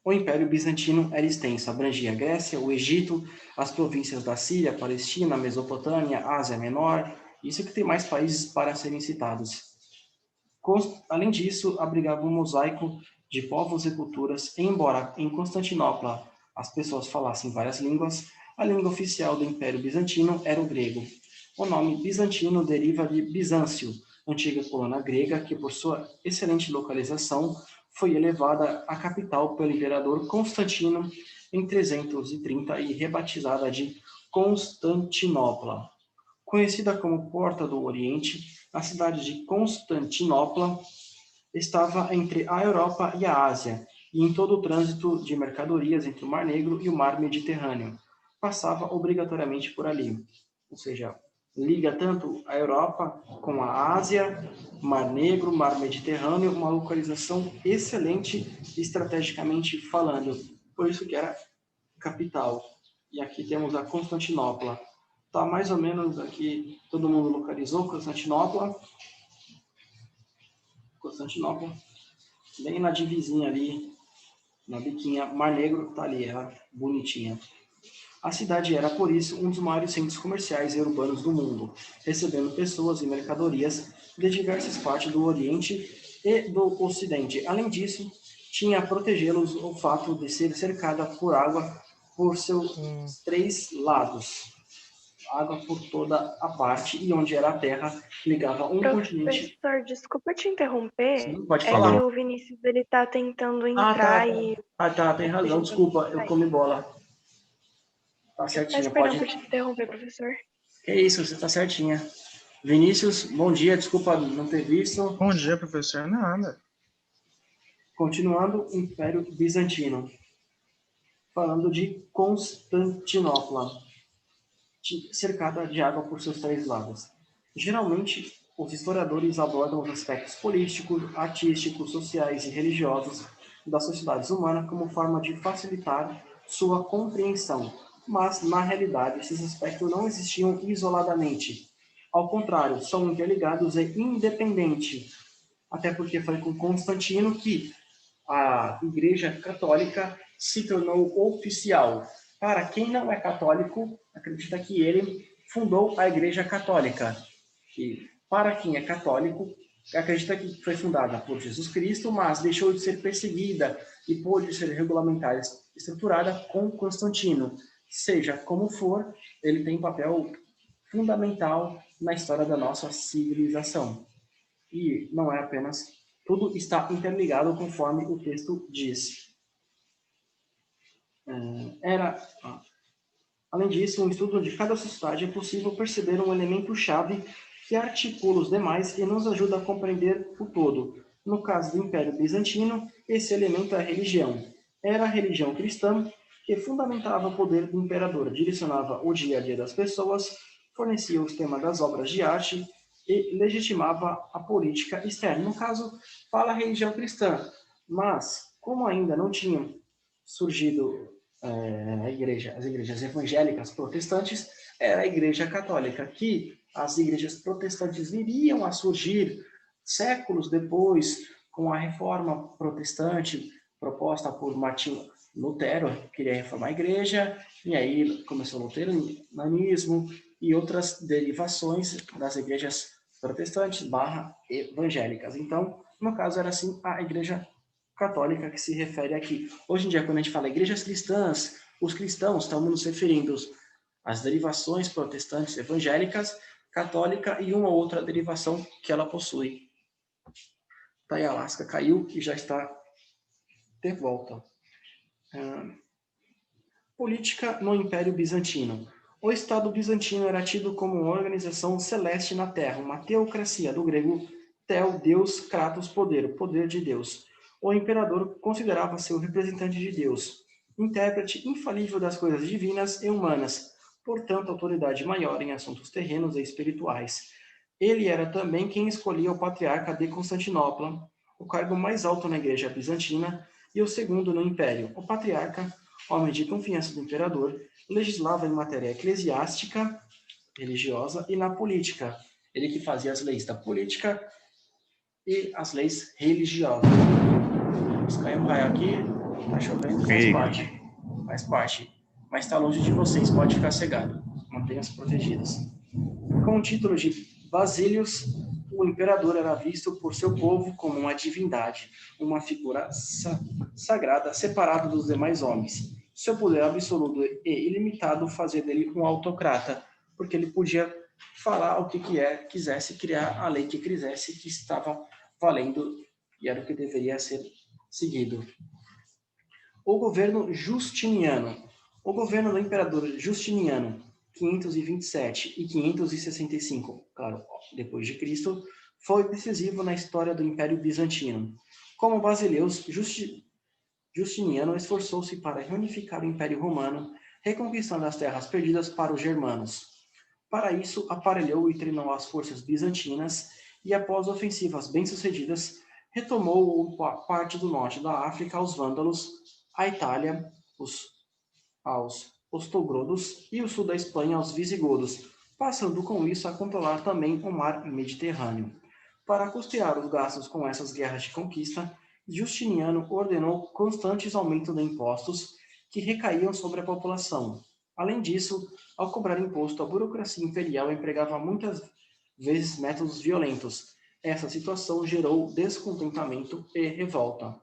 O Império Bizantino era extenso, abrangia a Grécia, o Egito, as províncias da Síria, Palestina, Mesopotâmia, Ásia Menor, isso que tem mais países para serem citados. Além disso, abrigava um mosaico de povos e culturas, embora em Constantinopla as pessoas falassem várias línguas, a língua oficial do Império Bizantino era o grego. O nome bizantino deriva de Bizâncio, antiga colônia grega que, por sua excelente localização, foi elevada à capital pelo imperador Constantino em 330 e rebatizada de Constantinopla. Conhecida como Porta do Oriente, a cidade de Constantinopla estava entre a Europa e a Ásia, e em todo o trânsito de mercadorias entre o Mar Negro e o Mar Mediterrâneo. Passava obrigatoriamente por ali. Ou seja, liga tanto a Europa com a Ásia, Mar Negro, Mar Mediterrâneo, uma localização excelente estrategicamente falando. Por isso que era capital. E aqui temos a Constantinopla. Tá mais ou menos aqui, todo mundo localizou Constantinopla. Constantinopla, bem na divisinha ali, na biquinha, Mar Negro, tá ali, ela bonitinha. A cidade era, por isso, um dos maiores centros comerciais e urbanos do mundo, recebendo pessoas e mercadorias de diversas partes do Oriente e do Ocidente. Além disso, tinha a protegê-los o fato de ser cercada por água por seus três lados. Água por toda a parte, e onde era a terra, ligava um continente... Professor, desculpa te interromper. Sim, pode é falar. Que o Vinícius ele tá tentando entrar e... tem razão, desculpa, eu comi bola. Tá certinho, Mas perdão por te interromper, professor. Que isso, você tá certinha. Vinícius, bom dia, desculpa não ter visto. Bom dia, professor, nada. Continuando, Império Bizantino. Falando de Constantinopla, cercada de água por seus três lados. Geralmente, os historiadores abordam os aspectos políticos, artísticos, sociais e religiosos das sociedades humanas como forma de facilitar sua compreensão, mas, na realidade, esses aspectos não existiam isoladamente. Ao contrário, são interligados e independentes, até porque foi com Constantino que a Igreja Católica se tornou oficial. Para quem não é católico, acredita que ele fundou a Igreja Católica. E para quem é católico, acredita que foi fundada por Jesus Cristo, mas deixou de ser perseguida e pôde ser regulamentada e estruturada com Constantino. Seja como for, ele tem papel fundamental na história da nossa civilização. E não é apenas... Tudo está interligado conforme o texto diz. Além disso, um estudo de cada sociedade é possível perceber um elemento-chave que articula os demais e nos ajuda a compreender o todo. No caso do Império Bizantino, esse elemento é a religião. Era a religião cristã que fundamentava o poder do imperador, direcionava o dia a dia das pessoas, fornecia os temas das obras de arte e legitimava a política externa. No caso, fala a religião cristã, mas como ainda não tinham surgido as igrejas evangélicas protestantes, era a Igreja Católica, que as igrejas protestantes viriam a surgir séculos depois, com a reforma protestante proposta por Martinho Lutero, que queria reformar a igreja, e aí começou o luteranismo e outras derivações das igrejas protestantes / evangélicas. Então, no caso, era assim a Igreja Católica que se refere aqui. Hoje em dia, quando a gente fala igrejas cristãs, os cristãos estamos nos referindo às derivações protestantes evangélicas, católica e uma outra derivação que ela possui. Tá aí, Alasca caiu e já está de volta. Política no Império Bizantino. O Estado bizantino era tido como uma organização celeste na Terra, uma teocracia, do grego theo, Deus, kratos, poder, o poder de Deus. O imperador considerava-se o representante de Deus, intérprete infalível das coisas divinas e humanas, portanto, autoridade maior em assuntos terrenos e espirituais. Ele era também quem escolhia o patriarca de Constantinopla, o cargo mais alto na Igreja Bizantina e o segundo no Império. O patriarca, homem de confiança do imperador, legislava em matéria eclesiástica, religiosa e na política. Ele que fazia as leis da política e as leis religiosas. Vamos cair um raio aqui. Tá chovendo? Faz Perigo. parte. Faz parte. Mas está longe de vocês, pode ficar cegado. Mantenham-se protegidos. Com o título de Basílios, o imperador era visto por seu povo como uma divindade, uma figura sagrada separada dos demais homens. Seu poder absoluto e ilimitado fazia dele um autocrata, porque ele podia falar o que quisesse, criar a lei que quisesse, que estava valendo e era o que deveria ser seguido. O governo Justiniano. O governo do imperador Justiniano, 527 e 565, claro, depois de Cristo, foi decisivo na história do Império Bizantino. Como basileus, Justiniano esforçou-se para reunificar o Império Romano, reconquistando as terras perdidas para os germanos. Para isso, aparelhou e treinou as forças bizantinas e, após ofensivas bem-sucedidas, retomou parte do norte da África aos vândalos, a Itália, aos ostrogodos e o sul da Espanha aos visigodos, passando com isso a controlar também o mar Mediterrâneo. Para custear os gastos com essas guerras de conquista, Justiniano ordenou constantes aumentos de impostos que recaíam sobre a população. Além disso, ao cobrar imposto, a burocracia imperial empregava muitas vezes métodos violentos. Essa situação gerou descontentamento e revolta.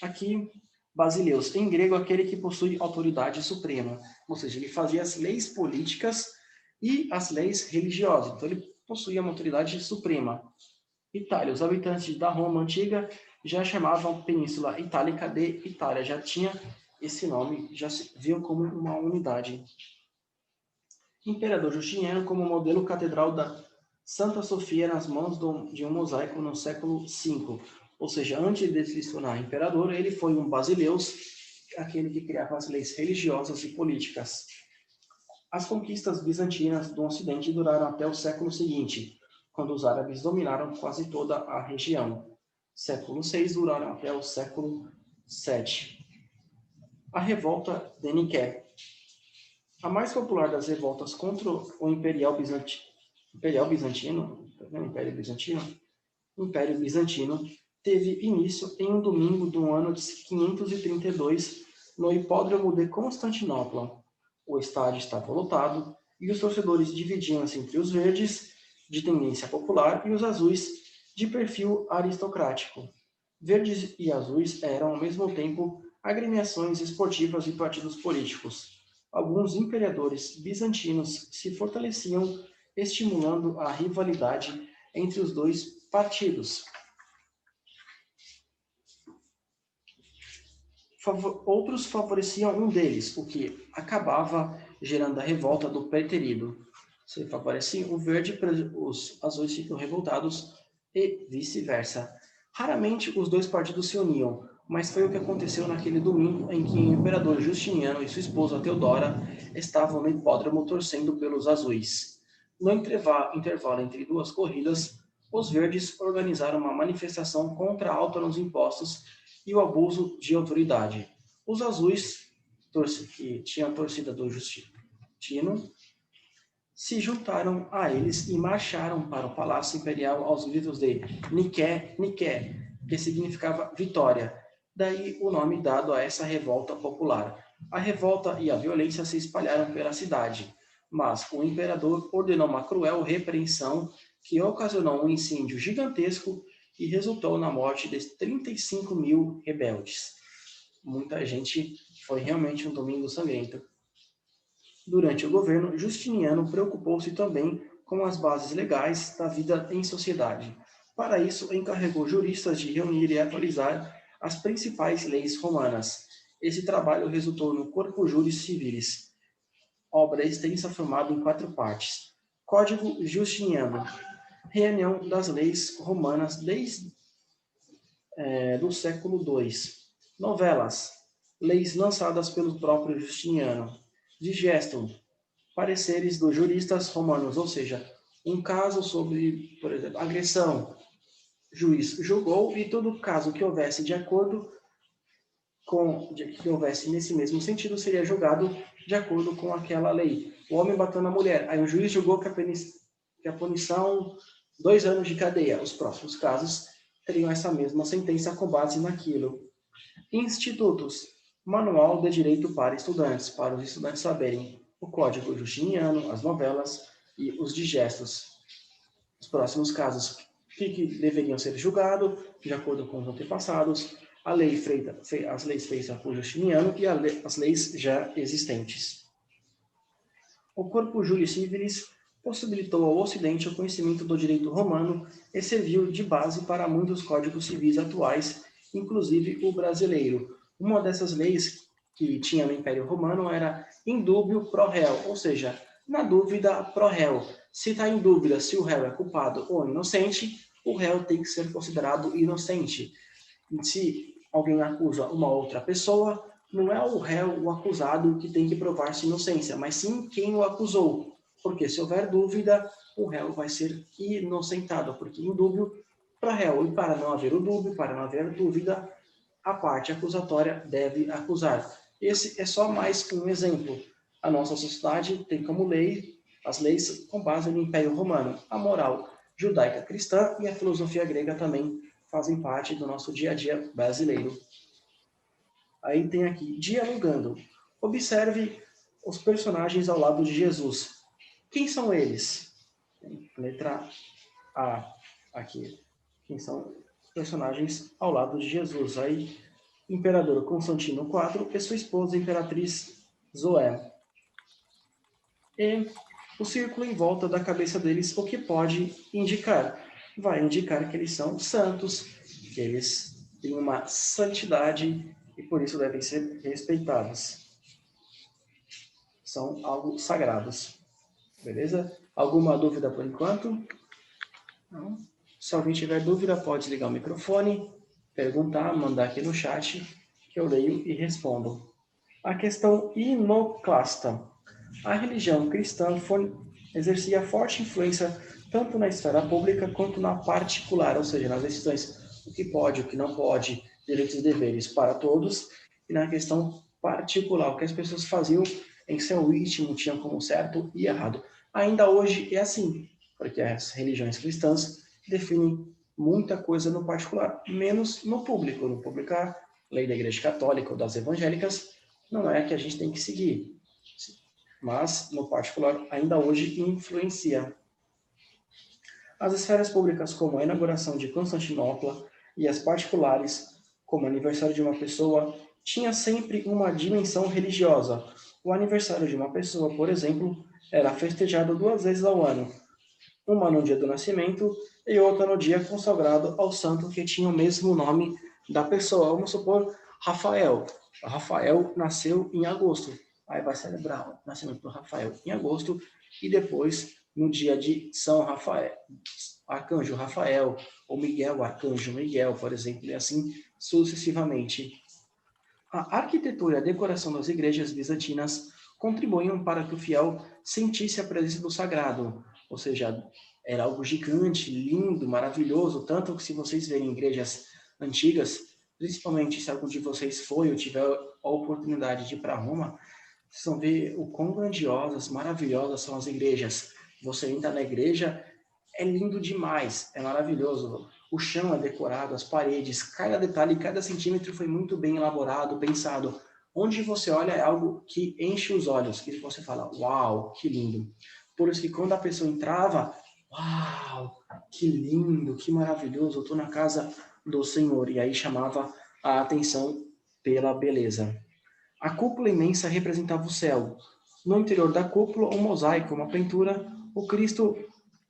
Aqui, Basileus, em grego, aquele que possui autoridade suprema, ou seja, ele fazia as leis políticas e as leis religiosas, então ele possuía uma autoridade suprema. Itália, os habitantes da Roma antiga já chamavam a Península Itálica de Itália, já tinha esse nome, já se viam como uma unidade. Imperador Justiniano como modelo catedral da Santa Sofia nas mãos de um mosaico no século V. Ou seja, antes de se tornar imperador, ele foi um basileus, aquele que criava as leis religiosas e políticas. As conquistas bizantinas do Ocidente duraram até o século seguinte, quando os árabes dominaram quase toda a região. Século VI duraram até o século VII. A revolta de Niké. A mais popular das revoltas contra o Império Bizantino teve início em um domingo do ano de 532 no Hipódromo de Constantinopla. O estádio estava lotado e os torcedores dividiam-se entre os verdes, de tendência popular, e os azuis, de perfil aristocrático. Verdes e azuis eram, ao mesmo tempo, agremiações esportivas e partidos políticos. Alguns imperadores bizantinos se fortaleciam, estimulando a rivalidade entre os dois partidos. Outros favoreciam um deles, o que acabava gerando a revolta do preterido. Se favorecia o verde, os azuis ficam revoltados e vice-versa. Raramente os dois partidos se uniam, mas foi o que aconteceu naquele domingo em que o imperador Justiniano e sua esposa Teodora estavam no hipódromo torcendo pelos azuis. No intervalo entre duas corridas, os verdes organizaram uma manifestação contra a alta nos impostos e o abuso de autoridade. Os azuis, que tinham a torcida do Justino, se juntaram a eles e marcharam para o Palácio Imperial aos gritos de Niké, Niké, que significava vitória. Daí o nome dado a essa revolta popular. A revolta e a violência se espalharam pela cidade, mas o imperador ordenou uma cruel repreensão que ocasionou um incêndio gigantesco e resultou na morte de 35 mil rebeldes. Muita gente, foi realmente um domingo sangrento. Durante o governo, Justiniano preocupou-se também com as bases legais da vida em sociedade. Para isso, encarregou juristas de reunir e atualizar as principais leis romanas. Esse trabalho resultou no Corpus Juris Civilis, obra extensa formada em 4 partes. Código Justiniano, reunião das leis romanas desde do século II. Novelas, leis lançadas pelo próprio Justiniano. Digestum, pareceres dos juristas romanos, ou seja, um caso sobre, por exemplo, agressão. Juiz julgou e todo caso que houvesse que houvesse nesse mesmo sentido seria julgado de acordo com aquela lei. O homem bateu na mulher, aí o juiz julgou que a punição 2 anos de cadeia. Os próximos casos teriam essa mesma sentença com base naquilo. Institutos. Manual de Direito para Estudantes, para os estudantes saberem o Código Justiniano, as novelas e os digestos. Os próximos casos que deveriam ser julgados, de acordo com os antepassados, as leis feitas por Justiniano e as leis já existentes. O Corpus Juris Civilis possibilitou ao Ocidente o conhecimento do direito romano e serviu de base para muitos códigos civis atuais, inclusive o brasileiro. Uma dessas leis que tinha no Império Romano era in dubio pro réu, ou seja, na dúvida pro réu. Se está em dúvida se o réu é culpado ou inocente, o réu tem que ser considerado inocente. E se alguém acusa uma outra pessoa, não é o réu, o acusado, que tem que provar sua inocência, mas sim quem o acusou. Porque se houver dúvida, o réu vai ser inocentado, porque em dúbio para réu. E para não haver o dúbio, para não haver dúvida, a parte acusatória deve acusar. Esse é só mais um exemplo. A nossa sociedade tem como lei as leis com base no Império Romano. A moral judaica cristã e a filosofia grega também fazem parte do nosso dia a dia brasileiro. Aí tem aqui, dialogando. Observe os personagens ao lado de Jesus. Quem são eles? Letra A, aqui. Quem são os personagens ao lado de Jesus? Aí, Imperador Constantino IV e sua esposa, Imperatriz Zoé. E o círculo em volta da cabeça deles, o que pode indicar? Vai indicar que eles são santos, que eles têm uma santidade e por isso devem ser respeitados. São algo sagrados. Beleza? Alguma dúvida por enquanto? Não? Se alguém tiver dúvida, pode ligar o microfone, perguntar, mandar aqui no chat, que eu leio e respondo. A questão inoclasta. A religião cristã exercia forte influência tanto na esfera pública quanto na particular, ou seja, nas decisões o que pode, o que não pode, direitos e deveres para todos, e na questão particular, o que as pessoas faziam em seu ritmo, tinham como certo e errado. Ainda hoje é assim, porque as religiões cristãs definem muita coisa no particular, menos no público. No público, a lei da Igreja Católica ou das evangélicas não é a que a gente tem que seguir. Mas, no particular, ainda hoje influencia. As esferas públicas, como a inauguração de Constantinopla, e as particulares, como o aniversário de uma pessoa, tinha sempre uma dimensão religiosa. O aniversário de uma pessoa, por exemplo, era festejado 2 vezes ao ano. Uma no dia do nascimento e outra no dia consagrado ao santo que tinha o mesmo nome da pessoa. Vamos supor, Rafael. Rafael nasceu em agosto. Aí vai celebrar o nascimento do Rafael em agosto e depois, no dia de São Rafael, Arcanjo Rafael, ou Miguel, Arcanjo Miguel, por exemplo, e assim sucessivamente. A arquitetura e a decoração das igrejas bizantinas contribuíam para que o fiel sentisse a presença do sagrado, ou seja, era algo gigante, lindo, maravilhoso, tanto que se vocês verem igrejas antigas, principalmente se algum de vocês foi ou tiver a oportunidade de ir para Roma, vocês vão ver o quão grandiosas, maravilhosas são as igrejas. Você entra na igreja, é lindo demais, é maravilhoso. O chão é decorado, as paredes, cada detalhe, cada centímetro foi muito bem elaborado, pensado. Onde você olha é algo que enche os olhos, que você fala, uau, que lindo. Por isso que quando a pessoa entrava, uau, que lindo, que maravilhoso, eu estou na casa do Senhor. E aí chamava a atenção pela beleza. A cúpula imensa representava o céu. No interior da cúpula, um mosaico, uma pintura, o Cristo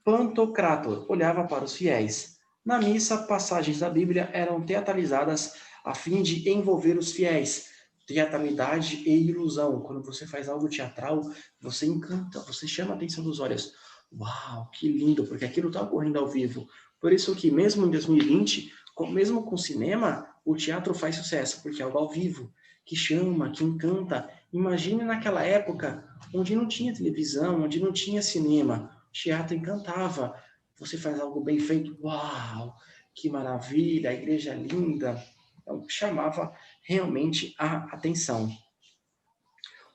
Pantocrator olhava para os fiéis. Na missa, passagens da Bíblia eram teatralizadas a fim de envolver os fiéis. Teatralidade e ilusão. Quando você faz algo teatral, você encanta, você chama a atenção dos olhos. Uau, que lindo, porque aquilo está ocorrendo ao vivo. Por isso que mesmo em 2020, mesmo com cinema, o teatro faz sucesso, porque é algo ao vivo, que chama, que encanta. Imagine naquela época, onde não tinha televisão, onde não tinha cinema, o teatro encantava. Você faz algo bem feito, uau, que maravilha, a igreja é linda. Então, chamava realmente a atenção.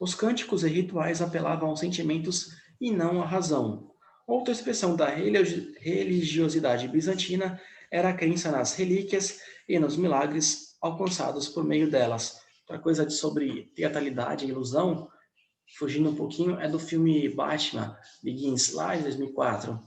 Os cânticos e rituais apelavam aos sentimentos e não à razão. Outra expressão da religiosidade bizantina era a crença nas relíquias e nos milagres alcançados por meio delas. Outra coisa sobre teatralidade e ilusão, fugindo um pouquinho, é do filme Batman Begins, lá em 2004,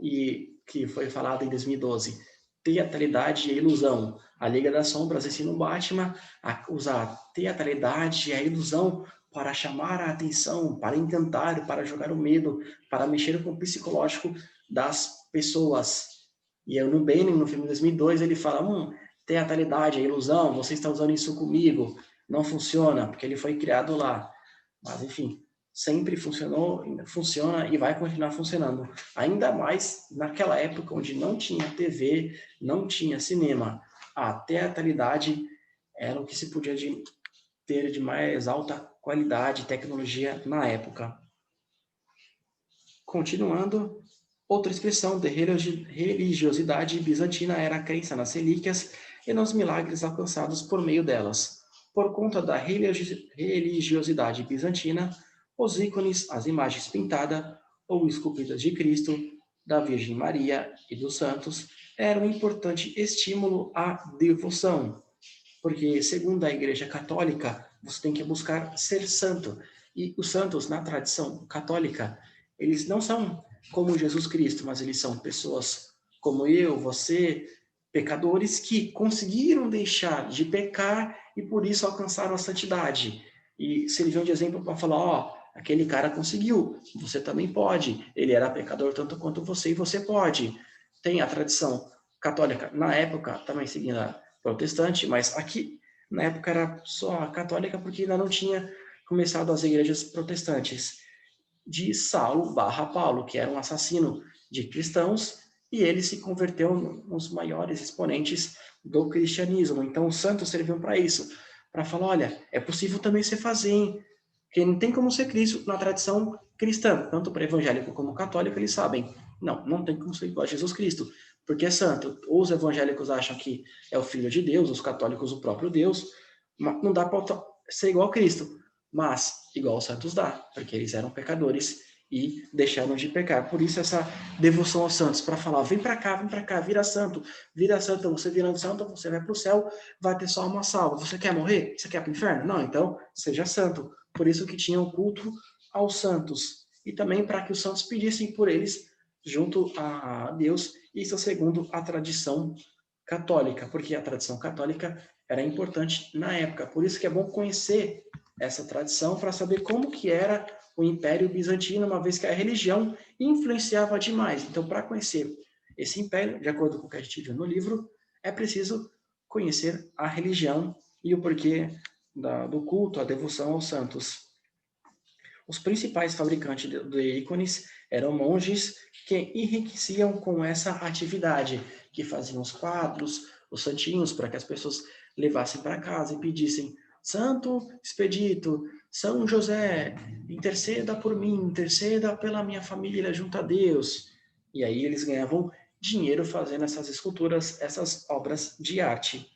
e que foi falado em 2012. Teatralidade e ilusão. A Liga das Sombras ensina o Batman a usar teatralidade e a ilusão para chamar a atenção, para encantar, para jogar o medo, para mexer com o psicológico das pessoas. E no Bane, no filme de 2002, ele fala, teatralidade, é ilusão, você está usando isso comigo, não funciona, porque ele foi criado lá. Mas, enfim, sempre funcionou, funciona e vai continuar funcionando. Ainda mais naquela época onde não tinha TV, não tinha cinema. A teatralidade era o que se podia ter de mais alta qualidade e tecnologia na época. Continuando, outra expressão de religiosidade bizantina era a crença nas relíquias e nos milagres alcançados por meio delas. Por conta da religiosidade bizantina, os ícones, as imagens pintadas ou esculpidas de Cristo, da Virgem Maria e dos santos eram um importante estímulo à devoção, porque, segundo a Igreja Católica, você tem que buscar ser santo. E os santos, na tradição católica, eles não são como Jesus Cristo, mas eles são pessoas como eu, você, pecadores que conseguiram deixar de pecar e por isso alcançaram a santidade. E serviam de exemplo para falar, aquele cara conseguiu, você também pode. Ele era pecador tanto quanto você e você pode. Tem a tradição católica, na época, também seguindo a protestante, mas aqui, na época, era só a católica porque ainda não tinha começado as igrejas protestantes, de Saulo barra Paulo, que era um assassino de cristãos, e ele se converteu nos maiores exponentes do cristianismo. Então, os santos serviam para isso, para falar, olha, é possível também você fazer, hein? Porque não tem como ser Cristo na tradição cristã, tanto para evangélico como católico, eles sabem. Não tem como ser igual a Jesus Cristo, porque é santo. Os evangélicos acham que é o Filho de Deus, os católicos o próprio Deus, mas não dá para ser igual a Cristo, mas igual aos santos dá, porque eles eram pecadores e deixaram de pecar. Por isso essa devoção aos santos, para falar, vem para cá, vira santo, você virando santo, você vai para o céu, vai ter só uma salva. Você quer morrer? Você quer para o inferno? Não, então seja santo. Por isso que tinha o culto aos santos. E também para que os santos pedissem por eles junto a Deus, isso segundo a tradição católica, porque a tradição católica era importante na época. Por isso que é bom conhecer essa tradição para saber como que era o Império Bizantino, uma vez que a religião influenciava demais. Então, para conhecer esse império, de acordo com o que a gente viu no livro, é preciso conhecer a religião e o porquê do culto, a devoção aos santos. Os principais fabricantes de ícones eram monges que enriqueciam com essa atividade, que faziam os quadros, os santinhos, para que as pessoas levassem para casa e pedissem: Santo Expedito, São José, interceda por mim, interceda pela minha família junto a Deus. E aí eles ganhavam dinheiro fazendo essas esculturas, essas obras de arte.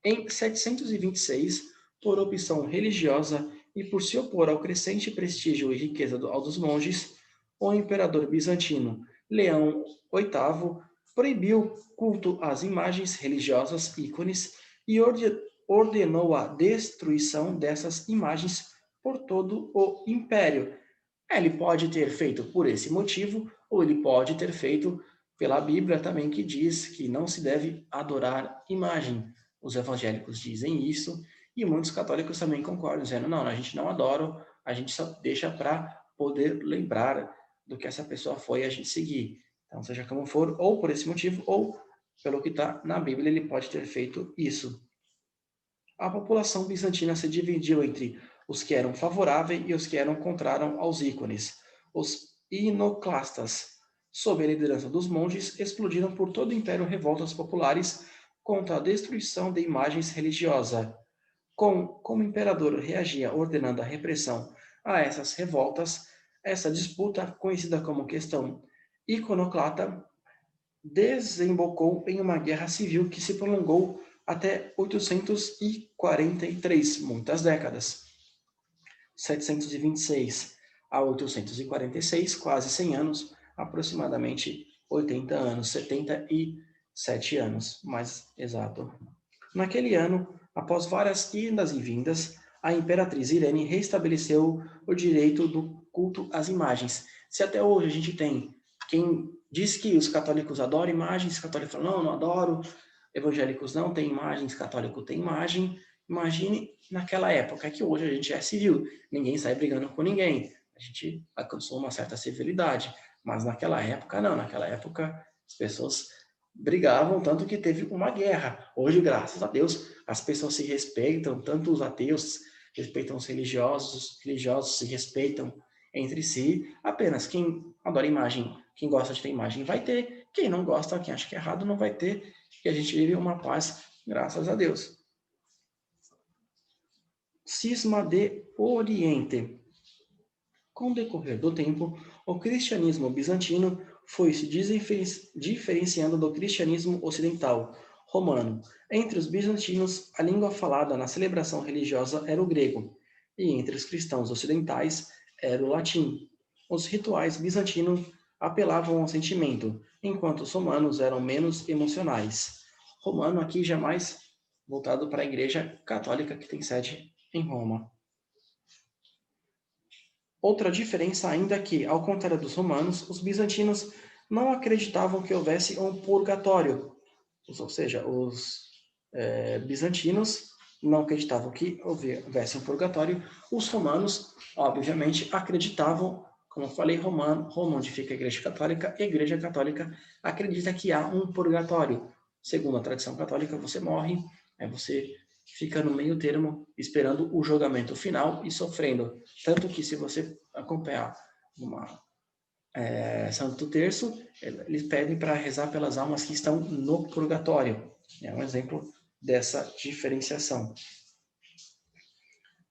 Em 726, por opção religiosa e por se opor ao crescente prestígio e riqueza dos monges, o imperador bizantino Leão VIII proibiu culto às imagens religiosas ícones e ordenou a destruição dessas imagens por todo o império. Ele pode ter feito por esse motivo, ou ele pode ter feito pela Bíblia também, que diz que não se deve adorar imagem. Os evangélicos dizem isso, e muitos católicos também concordam, dizendo, não, a gente não adora, a gente só deixa para poder lembrar do que essa pessoa foi e a gente seguir. Então, seja como for, ou por esse motivo, ou pelo que está na Bíblia, ele pode ter feito isso. A população bizantina se dividiu entre os que eram favoráveis e os que eram contrários aos ícones. Os inoclastas, sob a liderança dos monges, explodiram por todo o império revoltas populares contra a destruição de imagens religiosas. Como o imperador reagia ordenando a repressão a essas revoltas, essa disputa, conhecida como questão iconoclata, desembocou em uma guerra civil que se prolongou até 843, muitas décadas. 726 a 846, quase 100 anos, aproximadamente 80 anos, 77 anos, mais exato. Naquele ano, após várias idas e vindas, a imperatriz Irene restabeleceu o direito do culto às imagens. Se até hoje a gente tem quem diz que os católicos adoram imagens, católicos falam, não adoro, evangélicos não têm imagens, católico tem imagem. Imagine naquela época, que hoje a gente é civil, ninguém sai brigando com ninguém, a gente alcançou uma certa civilidade, mas naquela época não, naquela época as pessoas brigavam tanto que teve uma guerra. Hoje, graças a Deus, as pessoas se respeitam, tanto os ateus respeitam os religiosos se respeitam entre si, apenas quem adora imagem, quem gosta de ter imagem vai ter, quem não gosta, quem acha que é errado não vai ter, e a gente vive uma paz, graças a Deus. Cisma de Oriente. Com o decorrer do tempo, o cristianismo bizantino foi se diferenciando do cristianismo ocidental, romano. Entre os bizantinos, a língua falada na celebração religiosa era o grego, e entre os cristãos ocidentais era o latim. Os rituais bizantinos apelavam ao sentimento, enquanto os romanos eram menos emocionais. Romano aqui jamais voltado para a Igreja Católica, que tem sede em Roma. Outra diferença ainda é que, ao contrário dos romanos, os bizantinos não acreditavam que houvesse um purgatório. Ou seja, os bizantinos não acreditavam que houvesse um purgatório. Os romanos, obviamente, acreditavam, como eu falei, Roma onde fica a Igreja Católica, e a Igreja Católica acredita que há um purgatório. Segundo a tradição católica, você morre, você fica no meio termo, esperando o julgamento final e sofrendo. Tanto que, se você acompanhar Santo Terço, eles pedem para rezar pelas almas que estão no purgatório. É um exemplo dessa diferenciação.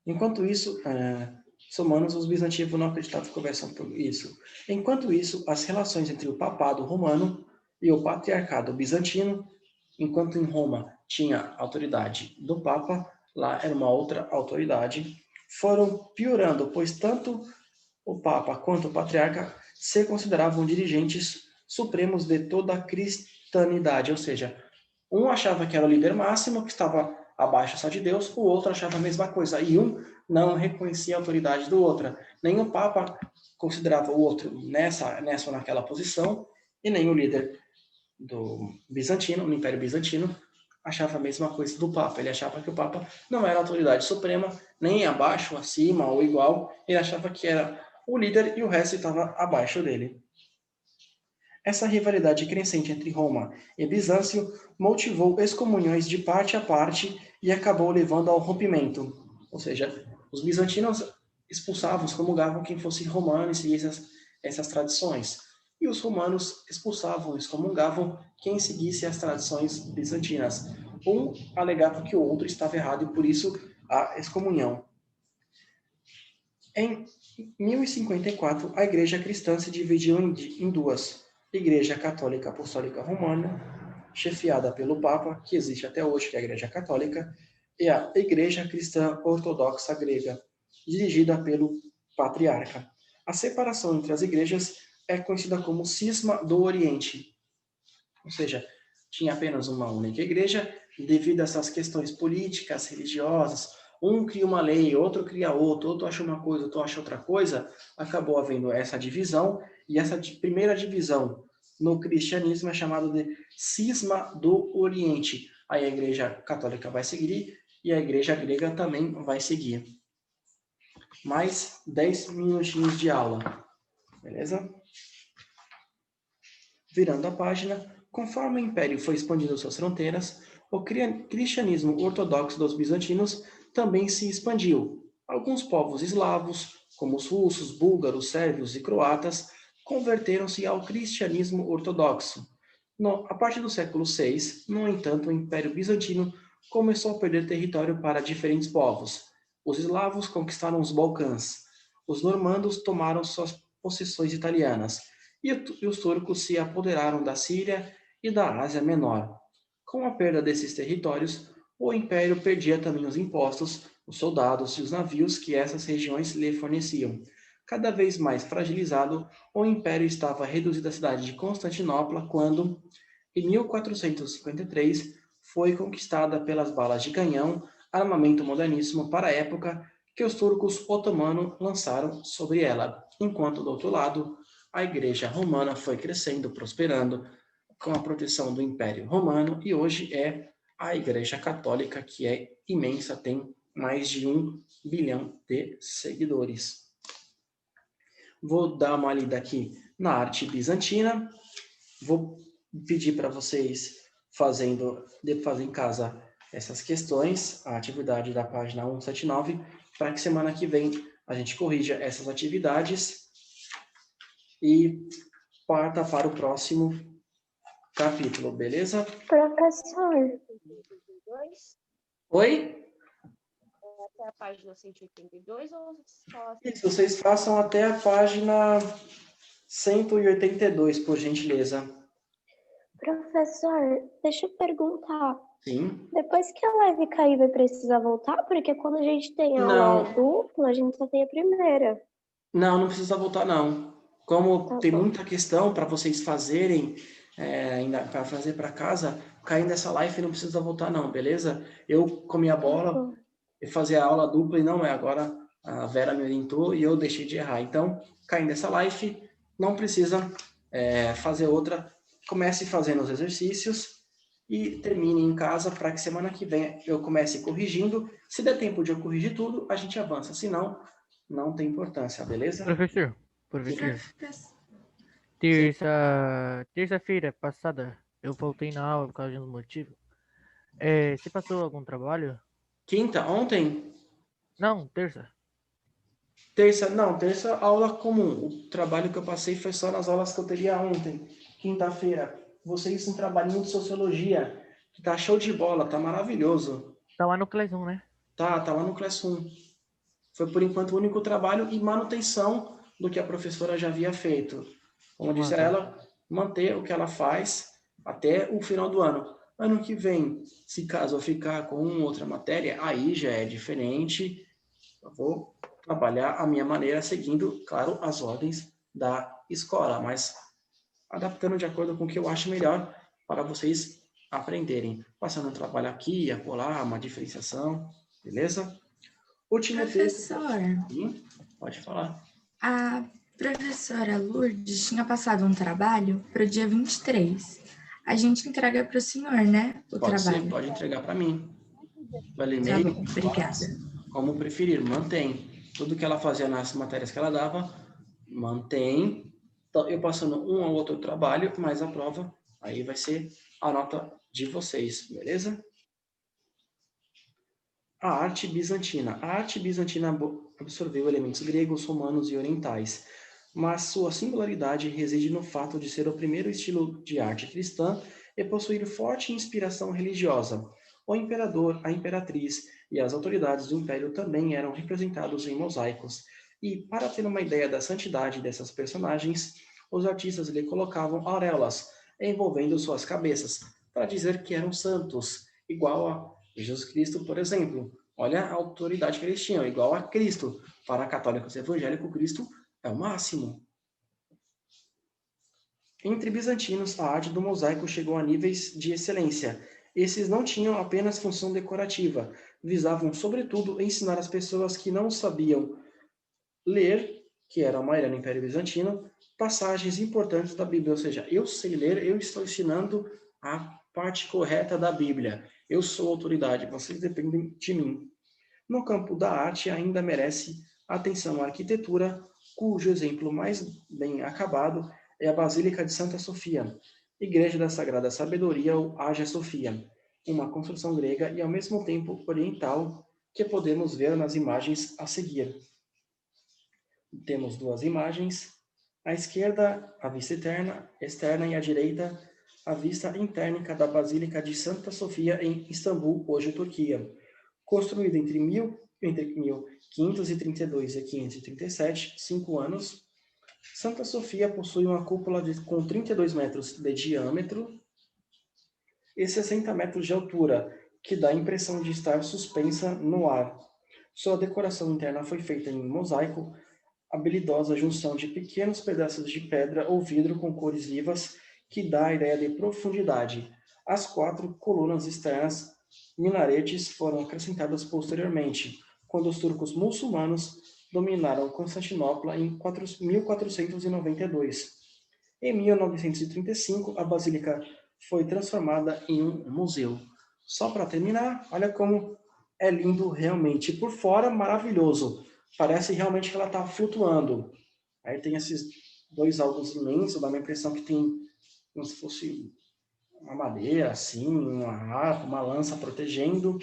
Enquanto isso, os romanos, os bizantinos não acreditavam que houvesse isso. Enquanto isso, as relações entre o papado romano e o patriarcado bizantino, enquanto em Roma tinha a autoridade do Papa, lá era uma outra autoridade, foram piorando, pois tanto o Papa quanto o Patriarca se consideravam dirigentes supremos de toda a cristianidade, ou seja, um achava que era o líder máximo, que estava abaixo só de Deus, o outro achava a mesma coisa, e um não reconhecia a autoridade do outro. Nem o Papa considerava o outro nessa ou naquela posição, e nem o líder do Bizantino, no Império Bizantino, achava a mesma coisa do Papa. Ele achava que o Papa não era a autoridade suprema, nem abaixo, acima ou igual. Ele achava que era o líder e o resto estava abaixo dele. Essa rivalidade crescente entre Roma e Bizâncio motivou excomunhões de parte a parte e acabou levando ao rompimento. Ou seja, os bizantinos expulsavam, excomungavam quem fosse romano e seguisse essas tradições. E os romanos expulsavam, excomungavam quem seguisse as tradições bizantinas. Um alegava que o outro estava errado e por isso a excomunhão. Em 1054, a Igreja Cristã se dividiu em duas: Igreja Católica Apostólica Romana, chefiada pelo Papa, que existe até hoje, que é a Igreja Católica, e a Igreja Cristã Ortodoxa Grega, dirigida pelo Patriarca. A separação entre as igrejas é conhecida como Cisma do Oriente, ou seja, tinha apenas uma única igreja, devido a essas questões políticas, religiosas, um cria uma lei, outro cria outra, outro acha uma coisa, outro acha outra coisa, acabou havendo essa divisão, e essa primeira divisão no cristianismo é chamada de Cisma do Oriente. Aí a Igreja Católica vai seguir, e a Igreja Grega também vai seguir. Mais 10 minutinhos de aula, beleza? Virando a página, conforme o Império foi expandindo suas fronteiras, o cristianismo ortodoxo dos bizantinos também se expandiu. Alguns povos eslavos, como os russos, búlgaros, sérvios e croatas, converteram-se ao cristianismo ortodoxo. A partir do século VI, no entanto, o Império Bizantino começou a perder território para diferentes povos. Os eslavos conquistaram os Balcãs. Os normandos tomaram suas possessões italianas. E os turcos se apoderaram da Síria e da Ásia Menor. Com a perda desses territórios, o Império perdia também os impostos, os soldados e os navios que essas regiões lhe forneciam. Cada vez mais fragilizado, o Império estava reduzido à cidade de Constantinopla quando, em 1453, foi conquistada pelas balas de canhão, armamento moderníssimo para a época, que os turcos otomanos lançaram sobre ela, enquanto do outro lado, a Igreja Romana foi crescendo, prosperando, com a proteção do Império Romano, e hoje é a Igreja Católica, que é imensa, tem mais de 1 bilhão de seguidores. Vou dar uma lida aqui na arte bizantina. Vou pedir para vocês fazer em casa essas questões, a atividade da página 179, para que semana que vem a gente corrija essas atividades e parta para o próximo capítulo, beleza? Professor, Oi? até a página 182 ou só... Isso, vocês façam até a página 182, por gentileza. Professor, deixa eu perguntar. Sim. Depois que a live cair, vai precisar voltar? Porque quando a gente tem aula dupla, a gente só tem a primeira. Não precisa voltar, não. Como tem bom. muita questão para vocês fazerem, ainda para fazer para casa, caindo essa live não precisa voltar, não, beleza? Eu comi a bola e fazer a aula dupla e não é. Agora a Vera me orientou e eu deixei de errar. Então, caindo essa live, não precisa fazer outra. Comece fazendo os exercícios e termine em casa para que semana que vem eu comece corrigindo. Se der tempo de eu corrigir tudo, a gente avança. Se não, não tem importância, beleza? Professor, terça-feira passada eu voltei na aula por causa de um motivo. Você passou algum trabalho? Quinta, ontem? Não, terça. Terça aula comum. O trabalho que eu passei foi só nas aulas que eu teria ontem. Quinta-feira, vocês um trabalhinho de sociologia, que tá show de bola, tá maravilhoso. Tá lá no Class 1, né? Tá lá no Class 1. Foi por enquanto o único trabalho e manutenção do que a professora já havia feito. Como disse ela, manter o que ela faz até o final do ano. Ano que vem, se caso eu ficar com outra matéria, aí já é diferente. Eu vou trabalhar a minha maneira, seguindo, claro, as ordens da escola, mas adaptando de acordo com o que eu acho melhor para vocês aprenderem. Passando um trabalho aqui, acolá, uma diferenciação, beleza? Último Professor, texto. Sim, pode falar. a professora Lourdes tinha passado um trabalho para o dia 23. A gente entrega para o senhor, né? O pode trabalho. Ser, pode entregar para mim. Pelo Tá e-mail, bom, obrigada. como preferir, mantém. Tudo que ela fazia nas matérias que ela dava, mantém. Então, eu passando um ou outro trabalho, mas a prova, aí vai ser a nota de vocês, beleza? A arte bizantina. A arte bizantina absorveu elementos gregos, romanos e orientais, mas sua singularidade reside no fato de ser o primeiro estilo de arte cristã e possuir forte inspiração religiosa. O imperador, a imperatriz e as autoridades do império também eram representados em mosaicos, e para ter uma ideia da santidade dessas personagens, os artistas lhe colocavam auréolas envolvendo suas cabeças, para dizer que eram santos, igual a Jesus Cristo, por exemplo. Olha a autoridade que eles tinham, igual a Cristo. Para católicos evangélicos, Cristo é o máximo. Entre bizantinos, a arte do mosaico chegou a níveis de excelência. Esses não tinham apenas função decorativa, visavam, sobretudo, ensinar as pessoas que não sabiam ler, que era a maioria no Império Bizantino, passagens importantes da Bíblia. Ou seja, eu sei ler, eu estou ensinando a parte correta da Bíblia. Eu sou autoridade, vocês dependem de mim. No campo da arte, ainda merece atenção a arquitetura, cujo exemplo mais bem acabado é a Basílica de Santa Sofia, Igreja da Sagrada Sabedoria ou Hagia Sophia, uma construção grega e ao mesmo tempo oriental que podemos ver nas imagens a seguir. Temos duas imagens. À esquerda, a vista externa, e à direita, a vista interna da Basílica de Santa Sofia em Istambul, hoje Turquia. Construída entre 1532 e 537, 5 anos, Santa Sofia possui uma cúpula com 32 metros de diâmetro e 60 metros de altura, que dá a impressão de estar suspensa no ar. Sua decoração interna foi feita em mosaico, habilidosa junção de pequenos pedaços de pedra ou vidro com cores vivas que dá a ideia de profundidade. As 4 colunas externas, minaretes, foram acrescentadas posteriormente, quando os turcos muçulmanos dominaram Constantinopla em 1492. Em 1935, a basílica foi transformada em um museu. Só para terminar, olha como é lindo realmente. Por fora, maravilhoso. Parece realmente que ela está flutuando. Aí tem esses 2 algos imensos, dá uma impressão que tem como se fosse uma madeira, assim, uma harpa, uma lança protegendo.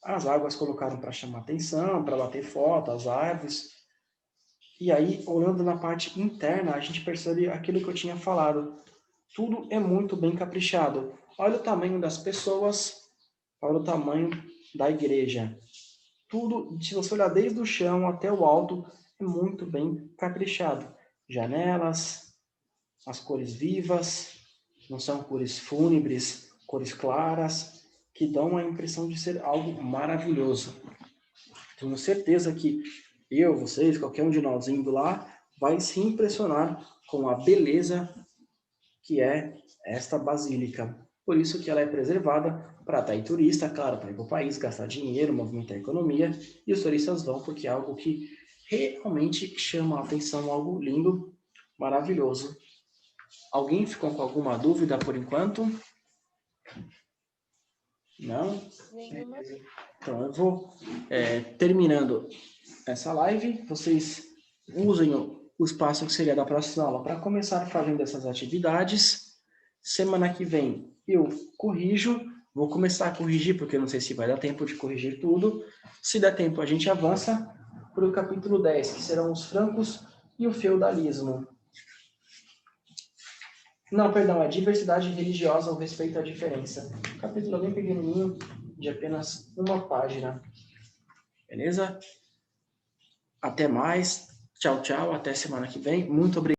As águas colocaram para chamar atenção, para bater foto, as árvores. E aí, olhando na parte interna, a gente percebe aquilo que eu tinha falado. Tudo é muito bem caprichado. Olha o tamanho das pessoas, olha o tamanho da igreja. Tudo, se você olhar desde o chão até o alto, é muito bem caprichado. Janelas, as cores vivas, não são cores fúnebres, cores claras, que dão a impressão de ser algo maravilhoso. Tenho certeza que eu, vocês, qualquer um de nós indo lá, vai se impressionar com a beleza que é esta basílica. Por isso que ela é preservada para atrair turista, claro, para ir para o país, gastar dinheiro, movimentar a economia, e os turistas vão porque é algo que realmente chama a atenção, algo lindo, maravilhoso. Alguém ficou com alguma dúvida por enquanto? Não? Nenhuma. Então, eu vou terminando essa live. Vocês usem o espaço que seria da próxima aula para começar fazendo essas atividades. Semana que vem eu corrijo. Vou começar a corrigir, porque eu não sei se vai dar tempo de corrigir tudo. Se der tempo, a gente avança para o capítulo 10, que serão os francos e o feudalismo. Não, perdão, a diversidade religiosa ao respeito à diferença. Capítulo bem pequenininho, de apenas uma página. Beleza? Até mais. Tchau, tchau. Até semana que vem. Muito obrigado.